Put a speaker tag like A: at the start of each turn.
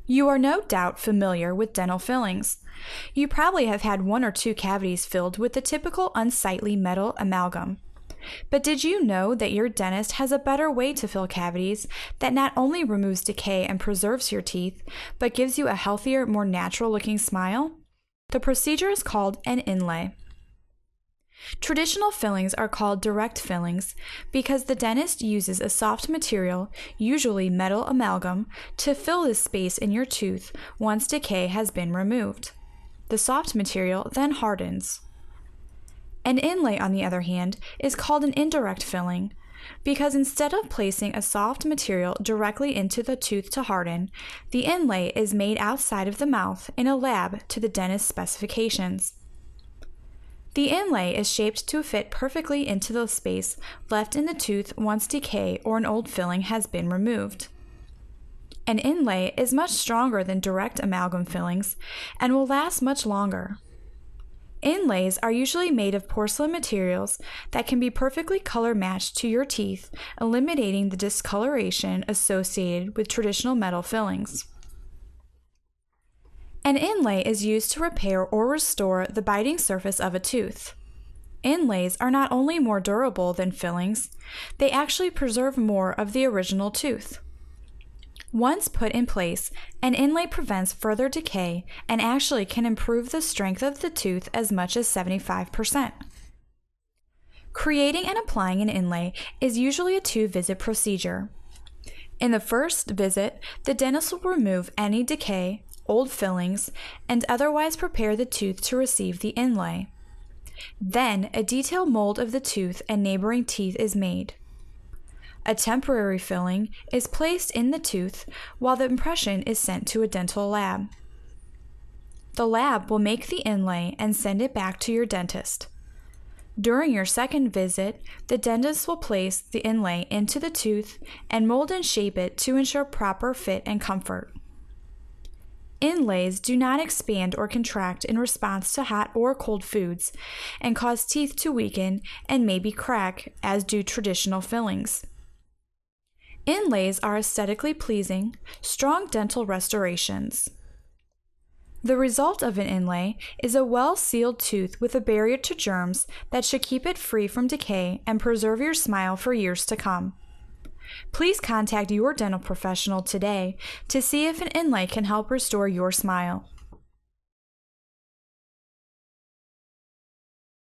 A: You are no doubt familiar with dental fillings. You probably have had one or two cavities filled with the typical unsightly metal amalgam. But did you know that your dentist has a better way to fill cavities that not only removes decay and preserves your teeth, but gives you a healthier, more natural-looking smile? The procedure is called an inlay. Traditional fillings are called direct fillings because the dentist uses a soft material, usually metal amalgam, to fill this space in your tooth once decay has been removed. The soft material then hardens. An inlay, on the other hand, is called an indirect filling because instead of placing a soft material directly into the tooth to harden, the inlay is made outside of the mouth in a lab to the dentist's specifications. The inlay is shaped to fit perfectly into the space left in the tooth once decay or an old filling has been removed. An inlay is much stronger than direct amalgam fillings and will last much longer. Inlays are usually made of porcelain materials that can be perfectly color matched to your teeth, eliminating the discoloration associated with traditional metal fillings. An inlay is used to repair or restore the biting surface of a tooth. Inlays are not only more durable than fillings, they actually preserve more of the original tooth. Once put in place, an inlay prevents further decay and actually can improve the strength of the tooth as much as 75%. Creating and applying an inlay is usually a 2-visit procedure. In the first visit, the dentist will remove any decay, old fillings, and otherwise prepare the tooth to receive the inlay. Then, a detailed mold of the tooth and neighboring teeth is made. A temporary filling is placed in the tooth while the impression is sent to a dental lab. The lab will make the inlay and send it back to your dentist. During your second visit, the dentist will place the inlay into the tooth and mold and shape it to ensure proper fit and comfort. Inlays do not expand or contract in response to hot or cold foods and cause teeth to weaken and maybe crack, as do traditional fillings. Inlays are aesthetically pleasing, strong dental restorations. The result of an inlay is a well-sealed tooth with a barrier to germs that should keep it free from decay and preserve your smile for years to come. Please contact your dental professional today to see if an inlay can help restore your smile.